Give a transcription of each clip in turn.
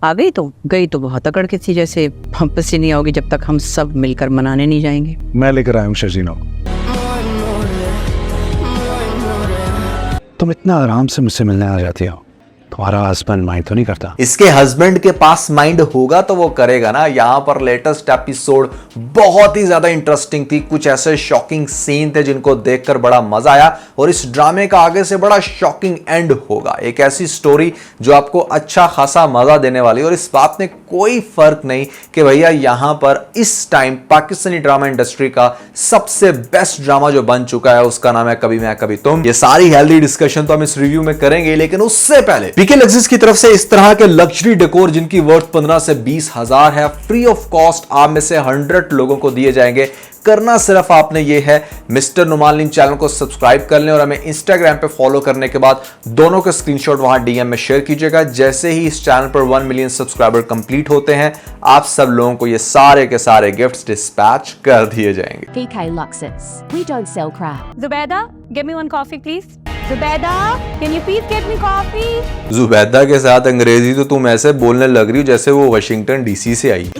आ गई तो गई तो बहुत अकड़ के थी, जैसे वापस ही नहीं आओगी जब तक हम सब मिलकर मनाने नहीं जाएंगे। मैं लेकर आया हूँ शर्जीना को। तुम इतना आराम से मुझसे मिलने आ जाती हो, तुम्हारा हस्बैंड माइंड तो नहीं करता? इसके हस्बैंड के पास माइंड होगा तो वो करेगा ना। यहां पर लेटेस्ट एपिसोड बहुत ही ज्यादा इंटरेस्टिंग थी। कुछ ऐसे शॉकिंग सीन थे जिनको देखकर बड़ा मजा आया और इस ड्रामे का आगे से बड़ा शॉकिंग एंड होगा। एक ऐसी स्टोरी जो आपको अच्छा खासा मजा देने वाली है और इस बात में कोई फर्क नहीं कि भैया यहां पर इस टाइम पाकिस्तानी ड्रामा इंडस्ट्री का सबसे बेस्ट ड्रामा जो बन चुका है उसका नाम है कभी मैं कभी तुम। ये सारी हेल्दी डिस्कशन तो हम इस रिव्यू में करेंगे, लेकिन उससे पहले पीके लग्जरीज की तरफ से इस तरह के लग्जरी डेकोर जिनकी वर्थ 15 से 20 हजार है, फ्री ऑफ कॉस्ट आप में से 100 लोगों को दिए जाएंगे। करना सिर्फ आपने ये है मिस्टर नुमालिन चैनल को सब्सक्राइब कर लें और हमें इंस्टाग्राम पे फॉलो करने के बाद दोनों के स्क्रीनशॉट वहां डीएम में शेयर कीजिएगा। जैसे ही इस चैनल पर 1 मिलियन सब्सक्राइबर कंप्लीट होते हैं आप सब लोगों को ये सारे के सारे गिफ्ट्स डिस्पैच कर दिए जाएंगे। PK Luxus. We don't sell crap. Zubaida, give me one coffee, please. Zubaida, can you please get me coffee? Zubaida के साथ अंग्रेजी तो तुम ऐसे बोलने लग रही हो जैसे वो वाशिंगटन डीसी से आई।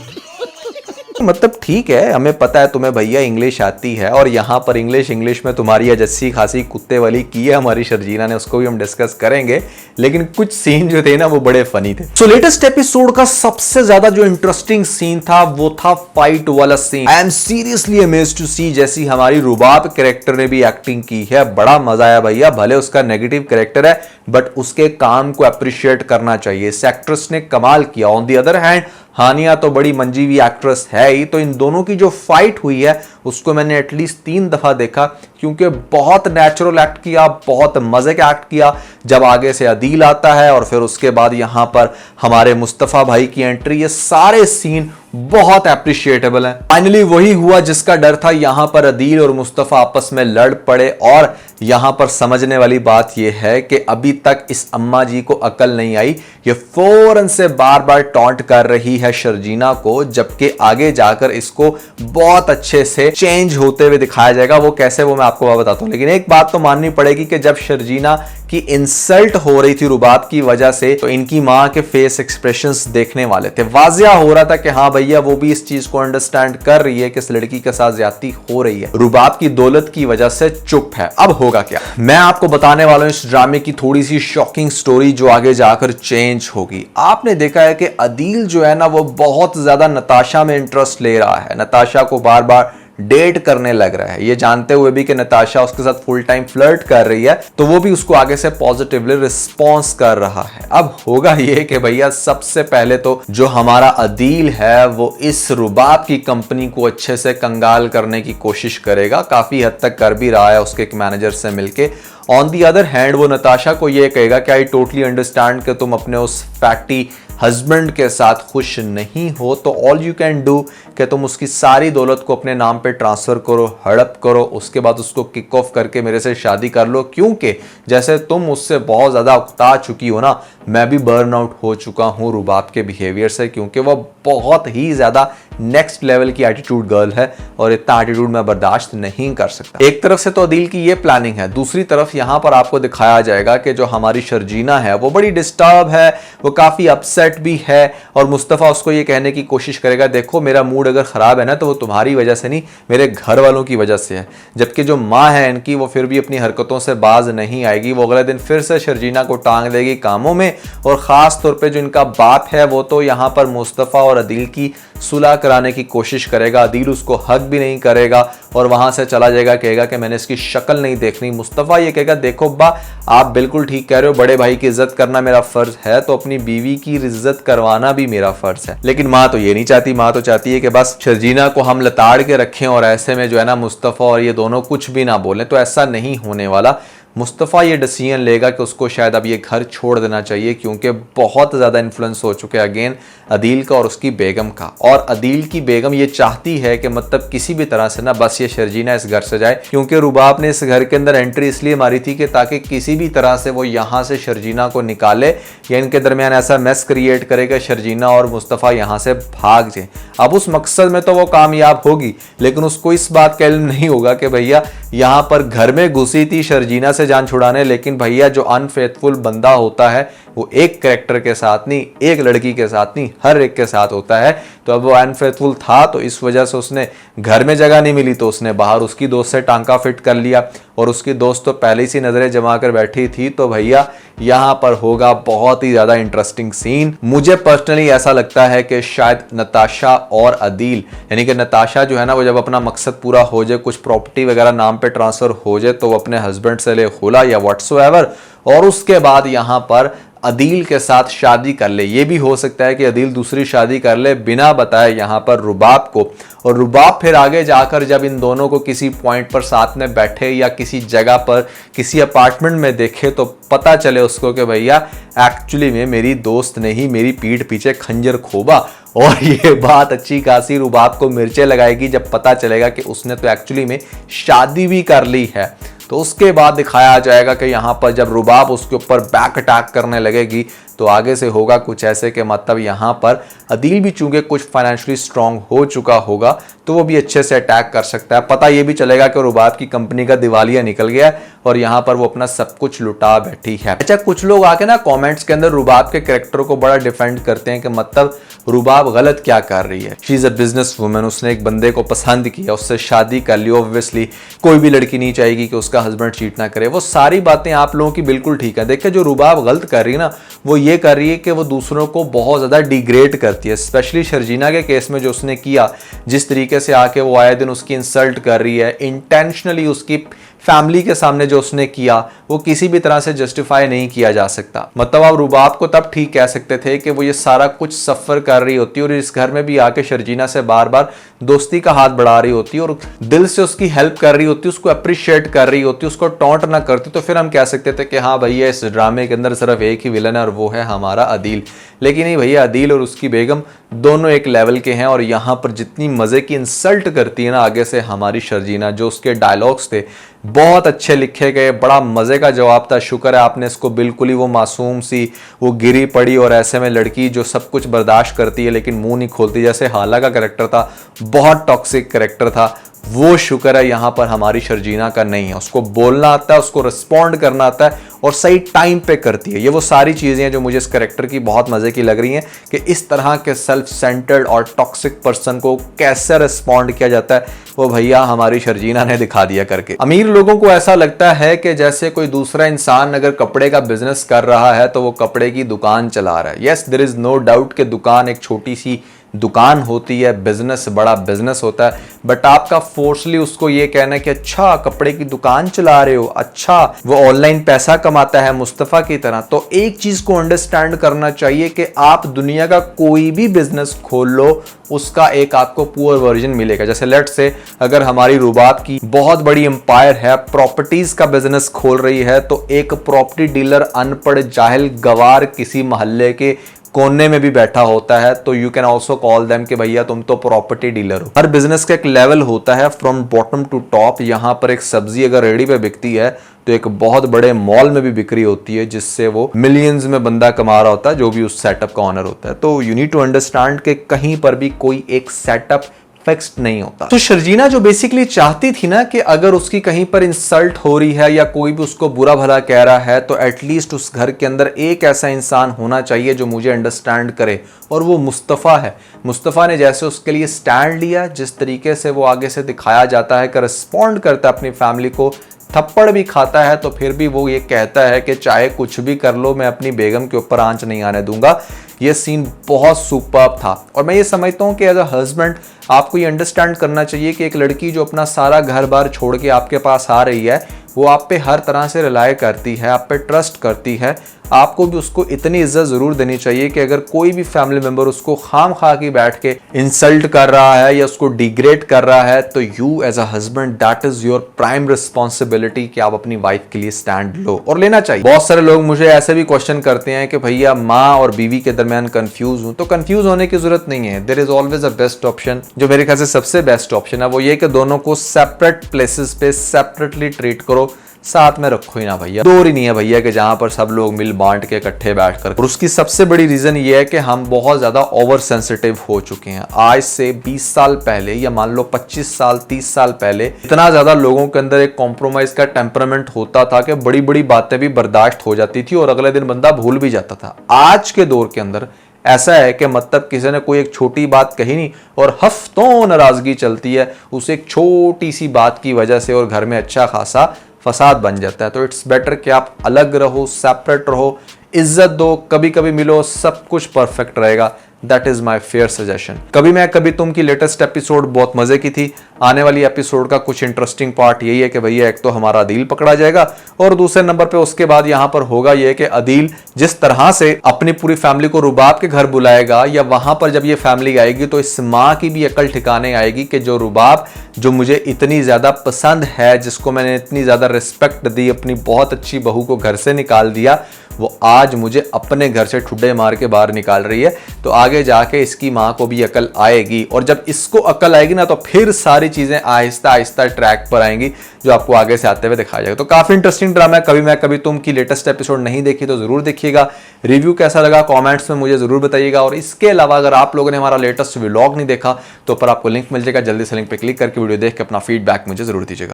मतलब ठीक है, हमें पता है तुम्हें भैया इंग्लिश आती है और यहाँ पर इंग्लिश में तुम्हारी अजस्सी खासी कुत्ते वाली की है हमारी शर्जीना ने, उसको भी हम डिस्कस करेंगे। लेकिन कुछ सीन जो थे ना वो बड़े फनी थे। सो लेटेस्ट एपिसोड का सबसे ज्यादा जो इंटरेस्टिंग सीन था वो था फाइट वाला scene. I am seriously amazed to see जैसी हमारी रुबाब कैरेक्टर ने भी एक्टिंग की है, बड़ा मजा आया भैया। भले उसका नेगेटिव कैरेक्टर है बट उसके काम को अप्रिशिएट करना चाहिए। इस एक्ट्रेस ने कमाल किया। ऑन दी अदर हैंड हानिया तो बड़ी मंजी हुई एक्ट्रेस है ही, तो इन दोनों की जो फाइट हुई है उसको मैंने एटलीस्ट 3 दफा देखा क्योंकि बहुत नेचुरल एक्ट किया, बहुत मजे का एक्ट किया। जब आगे से अदील आता है और फिर उसके बाद यहां पर हमारे मुस्तफा भाई की एंट्री, ये सारे सीन बहुत एप्रिशिएटेबल हैं। फाइनली वही हुआ जिसका डर था। यहां पर अदील और मुस्तफा आपस में लड़ पड़े और यहां पर समझने वाली बात यह है कि अभी तक इस अम्मा जी को अकल नहीं आई। ये फौरन से बार बार टॉन्ट कर रही है शर्जीना को, जबकि आगे जाकर इसको बहुत अच्छे से चेंज होते हुए दिखाया जाएगा। वो कैसे वो मैं आपको बताता हूं, लेकिन एक बात तो माननी पड़ेगी कि जब शर्जीना की इंसल्ट हो रही थी रुबाब की वजह से तो इनकी मां के फेस एक्सप्रेशंस देखने वाले थे। वाजिया हो रहा था कि हाँ भैया वो भी इस चीज को अंडरस्टैंड कर रही है कि इस लड़की के साथ ज्यादती हो रही है। रुबाब की दौलत की वजह से चुप है। अब होगा क्या, मैं आपको बताने वाला हूं इस ड्रामे की थोड़ी सी शॉकिंग स्टोरी जो आगे जाकर चेंज होगी। आपने देखा है कि अदील जो है ना वो बहुत ज्यादा नताशा में इंटरेस्ट ले रहा है, नताशा को बार बार डेट करने लग रहा है। ये जानते हुए भी कि नताशा उसके साथ फुल टाइम फ्लर्ट कर रही है तो वो भी उसको आगे से पॉजिटिवली रिस्पॉन्स कर रहा है। अब होगा ये कि भैया सबसे पहले तो जो हमारा अदील है वो इस रुबाब की कंपनी को अच्छे से कंगाल करने की कोशिश करेगा, काफी हद तक कर भी रहा है उसके एक मैनेजर से मिलके। ऑन दी अदर हैंड वो नताशा को ये कहेगा कि आई टोटली अंडरस्टैंड कि तुम अपने उस फैक्टी हस्बैंड के साथ खुश नहीं हो, तो ऑल यू कैन डू कि तुम उसकी सारी दौलत को अपने नाम पे ट्रांसफर करो, हड़प करो, उसके बाद उसको किक ऑफ करके मेरे से शादी कर लो। क्योंकि जैसे तुम उससे बहुत ज्यादा उकता चुकी हो ना, मैं भी बर्न आउट हो चुका हूं रुबाब के बिहेवियर से, क्योंकि वो बहुत ही ज्यादा नेक्स्ट लेवल की एटीट्यूड गर्ल है और इतना एटीट्यूड मैं बर्दाश्त नहीं कर सकता। एक तरफ से तो अदील की ये प्लानिंग है, दूसरी तरफ यहां पर आपको दिखाया जाएगा कि जो हमारी शर्जीना है वो बड़ी डिस्टर्ब है, वो काफी अपसेट भी है और मुस्तफा उसको ये कहने की कोशिश करेगा देखो मेरा मूड अगर खराब है ना तो वो तुम्हारी वजह से नहीं, मेरे घर वालों की वजह से है। जबकि जो माँ है इनकी वो फिर भी अपनी हरकतों से बाज नहीं आएगी। वो अगले दिन फिर से शर्जीना को टांग देगी कामों में और खास तौर पे जो इनका बाप है वो तो यहाँ पर मुस्तफा और अदील की सुलह कराने की कोशिश करेगा। अदील उसको हक भी नहीं करेगा और वहां से चला जाएगा, कहेगा कि मैंने इसकी शक्ल नहीं देखनी। मुस्तफा ये कहेगा देखो अब्बा आप बिल्कुल ठीक कह रहे हो, बड़े भाई की इज्जत करना मेरा फर्ज है तो अपनी बीवी की इज्जत करवाना भी मेरा फर्ज है। लेकिन माँ तो ये नहीं चाहती, माँ तो चाहती है कि बस शर्जीना को हम लताड़ के रखें और ऐसे में जो है ना मुस्तफा और ये दोनों कुछ भी ना बोलें। तो ऐसा नहीं होने वाला। मुस्तफ़ा ये डिसीजन लेगा कि उसको शायद अब ये घर छोड़ देना चाहिए क्योंकि बहुत ज़्यादा इन्फ्लुएंस हो चुके हैं अगेन अदील का और उसकी बेगम का। और अदील की बेगम ये चाहती है कि मतलब किसी भी तरह से ना बस ये शर्जीना इस घर से जाए, क्योंकि रुबाब ने इस घर के अंदर एंट्री इसलिए मारी थी कि ताकि किसी भी तरह से वो यहाँ से शर्जीना को निकाले या इनके दरमियान ऐसा मेस क्रिएट करे कि शर्जीना और मुस्तफ़ा यहाँ से भाग जाए। अब उस मकसद में तो वो कामयाब होगी, लेकिन उसको इस बात का इल्म नहीं होगा कि भैया यहाँ पर घर में घुसी थी शर्जीना से जान छुड़ाने, लेकिन भैया जो अनफेथफुल बंदा होता है वो एक कैरेक्टर के साथ नहीं, एक लड़की के साथ नहीं, हर एक के साथ होता है। तो अब वो अनफेथफुल था तो इस वजह से उसने घर में जगह नहीं मिली तो उसने बाहर उसकी दोस्त से टांका फिट कर लिया, और उसकी दोस्त तो पहले से नजरें जमा कर बैठी थी। तो भैया यहाँ पर होगा बहुत ही ज्यादा इंटरेस्टिंग सीन। मुझे पर्सनली ऐसा लगता है कि शायद नताशा और अदील, यानी कि नताशा जो है ना, वो जब अपना मकसद पूरा हो जाए, कुछ प्रॉपर्टी वगैरह नाम पे ट्रांसफर हो जाए, तो वो अपने हस्बैंड से ले खुला या व्हाट्सोएवर, और उसके बाद यहाँ पर अदील के साथ शादी कर ले। ये भी हो सकता है कि अदील दूसरी शादी कर ले बिना बताए यहाँ पर रुबाब को, और रुबाब फिर आगे जाकर जब इन दोनों को किसी पॉइंट पर साथ में बैठे या किसी जगह पर किसी अपार्टमेंट में देखे तो पता चले उसको कि भैया एक्चुअली में मेरी दोस्त ने ही मेरी पीठ पीछे खंजर खोबा। और ये बात अच्छी खासी रुबाब को मिर्चें लगाएगी जब पता चलेगा कि उसने तो एक्चुअली में शादी भी कर ली है। तो उसके बाद दिखाया जाएगा कि यहाँ पर जब रुबाब उसके ऊपर बैक अटैक करने लगेगी तो आगे से होगा कुछ ऐसे कि मतलब यहाँ पर अदील भी चूंकि कुछ फाइनेंशियली स्ट्रांग हो चुका होगा तो वो भी अच्छे से अटैक कर सकता है। पता ये भी चलेगा कि रुबाब की कंपनी का दिवालिया निकल गया है और यहाँ पर वो अपना सब कुछ लुटा बैठी है। अच्छा, कुछ लोग आके ना कमेंट्स के अंदर रुबाब के कैरेक्टर को बड़ा डिफेंड करते हैं कि मतलब रुबाब गलत क्या कर रही है। She is a business woman, उसने एक बंदे को पसंद किया, उससे शादी कर ली। ऑब्वियसली कोई भी लड़की नहीं चाहेगी कि उसका हस्बैंड चीट ना करे। वो सारी बातें आप लोगों की बिल्कुल ठीक है। देखिए, जो रुबाब गलत कर रही है ना, वो ये कर रही है कि वो दूसरों को बहुत ज्यादा डिग्रेड करती है। स्पेशली शर्जीना के केस में जो उसने किया, जिस तरीके से आके वो आए दिन उसकी इंसल्ट कर रही है, इंटेंशनली उसकी फैमिली के सामने जो उसने किया वो किसी भी तरह से जस्टिफाई नहीं किया जा सकता। मतलब आप रुबाब को तब ठीक कह सकते थे कि वो ये सारा कुछ सफर कर रही होती और इस घर में भी आके शर्जीना से बार बार दोस्ती का हाथ बढ़ा रही होती और दिल से उसकी हेल्प कर रही होती, उसको अप्रिशिएट कर रही होती, उसको टॉन्ट ना करती, तो फिर हम कह सकते थे कि हाँ भैया इस ड्रामे के अंदर सिर्फ एक ही विलन है और वो है हमारा अदील। लेकिन नहीं भैया, अदील और उसकी बेगम दोनों एक लेवल के हैं। और यहाँ पर जितनी मजे की इंसल्ट करती है ना आगे से हमारी शर्जीना, जो उसके डायलॉग्स थे बहुत अच्छे लिखे गए, बड़ा मजे का जवाब था। शुक्र है आपने इसको बिल्कुल ही वो मासूम सी वो गिरी पड़ी और ऐसे में लड़की जो सब कुछ बर्दाश्त करती है लेकिन मुंह नहीं खोलती, जैसे हाला का कैरेक्टर था, बहुत टॉक्सिक कैरेक्टर था, वो शुक्र है यहाँ पर हमारी शर्जीना का नहीं है। उसको बोलना आता है, उसको रिस्पॉन्ड करना आता है और सही टाइम पे करती है। ये वो सारी चीजें हैं जो मुझे इस कैरेक्टर की बहुत मजे की लग रही हैं कि इस तरह के सेल्फ सेंटर्ड और टॉक्सिक पर्सन को कैसे रिस्पॉन्ड किया जाता है, वो भैया हमारी शर्जीना ने दिखा दिया करके। अमीर लोगों को ऐसा लगता है कि जैसे कोई दूसरा इंसान अगर कपड़े का बिजनेस कर रहा है तो वो कपड़े की दुकान चला रहा है। Yes, there is no doubt कि दुकान एक छोटी सी दुकान होती है, बिजनेस बड़ा बिजनेस होता है, बट आपका फोर्सली उसको ये कहना है कि अच्छा कपड़े की दुकान चला रहे हो, अच्छा वो ऑनलाइन पैसा कमाता है मुस्तफा की तरह। तो एक चीज को अंडरस्टैंड करना चाहिए कि आप दुनिया का कोई भी बिजनेस खोल लो, उसका एक आपको पुअर वर्जन मिलेगा। जैसे लेट से अगर हमारी रुबाब की बहुत बड़ी एम्पायर है, प्रॉपर्टीज का बिजनेस खोल रही है, तो एक प्रॉपर्टी डीलर अनपढ़ जाहिल गवार किसी मोहल्ले के कोने में भी बैठा होता है तो you can also call them कि भैया तुम तो प्रॉपर्टी डीलर हो। हर बिजनेस का एक लेवल होता है फ्रॉम बॉटम टू टॉप। यहाँ पर एक सब्जी अगर रेडी पे बिकती है तो एक बहुत बड़े मॉल में भी बिक्री होती है, जिससे वो मिलियंस में बंदा कमा रहा होता है जो भी उस सेटअप का ऑनर होता है। तो यू नीड टू अंडरस्टैंड कि कहीं पर भी कोई एक सेटअप फिक्स्ड नहीं होता। तो शर्जीना जो बेसिकली चाहती थी ना कि अगर उसकी कहीं पर इंसल्ट हो रही है या कोई भी उसको बुरा भला कह रहा है तो एटलीस्ट उस घर के अंदर एक ऐसा इंसान होना चाहिए जो मुझे अंडरस्टैंड करे, और वो मुस्तफ़ा है। मुस्तफ़ा ने जैसे उसके लिए स्टैंड लिया, जिस तरीके से वो आगे से दिखाया जाता है कि रिस्पॉन्ड करता है अपनी फैमिली को, थप्पड़ भी खाता है तो फिर भी वो ये कहता है कि चाहे कुछ भी कर लो मैं अपनी बेगम के ऊपर आंच नहीं आने दूंगा। ये सीन बहुत सुपर्ब था और मैं ये समझता हूँ कि एज अ हस्बैंड आपको ये अंडरस्टैंड करना चाहिए कि एक लड़की जो अपना सारा घर बार छोड़ के आपके पास आ रही है, वो आप पे हर तरह से रिलाय करती है, आप पे ट्रस्ट करती है, आपको भी उसको इतनी इज्जत जरूर देनी चाहिए कि अगर कोई भी फैमिली मेंबर उसको खाम खा के बैठ के इंसल्ट कर रहा है या उसको डिग्रेड कर रहा है तो you as a husband that is your prime responsibility कि आप अपनी वाइफ के लिए स्टैंड लो, और लेना चाहिए। बहुत सारे लोग मुझे ऐसे भी क्वेश्चन करते हैं कि भैया माँ और बीवी के दरमियान कंफ्यूज हूं, तो कंफ्यूज होने की जरूरत नहीं है। There is always a best option. जो मेरे ख्याल से सबसे बेस्ट ऑप्शन है वो ये कि दोनों को सेपरेट प्लेसेस पे सेपरेटली ट्रीट करो, साथ में रखो ही ना भैया। दौर ही नहीं है भैया कि जहां पर सब लोग मिल बांट के इकट्ठे बैठकर। और उसकी सबसे बड़ी रीजन ये है कि हम बहुत ज्यादा ओवर सेंसिटिव हो चुके हैं। आज से 20 साल पहले या मान लो 25 साल 30 साल पहले इतना ज्यादा लोगों के अंदर एक कॉम्प्रोमाइज का टेम्परामेंट होता था कि बड़ी बड़ी बातें भी बर्दाश्त हो जाती थी और अगले दिन बंदा भूल भी जाता था। आज के दौर के अंदर ऐसा है कि मतलब किसी ने कोई एक छोटी बात कही नहीं और हफ्तों नाराजगी चलती है उस एक छोटी सी बात की वजह से और घर में अच्छा खासा फसाद बन जाता है। तो इट्स बेटर कि आप अलग रहो, सेपरेट रहो, इज्जत दो, कभी कभी मिलो, सब कुछ परफेक्ट रहेगा। That is my fair suggestion. कभी मैं कभी तुम की लेटेस्ट एपिसोड बहुत मजे की थी। आने वाली एपिसोड का कुछ इंटरेस्टिंग पार्ट यही है कि भैया एक तो हमारा अदील पकड़ा जाएगा और दूसरे नंबर पे उसके बाद यहां पर होगा यह कि अदील जिस तरह से अपनी पूरी फैमिली को रुबाब के घर बुलाएगा या वहां पर जब ये फैमिली आएगी तो इस माँ की भी अकल ठिकाने आएगी कि जो रुबाब जो मुझे इतनी ज्यादा पसंद है, जिसको मैंने इतनी ज्यादा रिस्पेक्ट दी, अपनी बहुत अच्छी बहू को घर से निकाल दिया, वो आज मुझे अपने घर से ठुड्डे मार के बाहर निकाल रही है। तो आगे जाके इसकी माँ को भी अकल आएगी और जब इसको अकल आएगी ना तो फिर सारी चीजें आहिस्ता आहिस्ता ट्रैक पर आएंगी जो आपको आगे से आते हुए दिखाया जाएगा। तो काफी इंटरेस्टिंग ड्रामा है। कभी मैं कभी तुम की लेटेस्ट एपिसोड नहीं देखी तो जरूर देखिएगा। रिव्यू कैसा लगा कमेंट्स में मुझे जरूर बताइएगा। और इसके अलावा अगर आप लोगों ने हमारा लेटेस्ट व्लॉग नहीं देखा तो ऊपर आपको लिंक मिल जाएगा, जल्दी से लिंक पे क्लिक करके वीडियो देख के अपना फीडबैक मुझे जरूर दीजिएगा।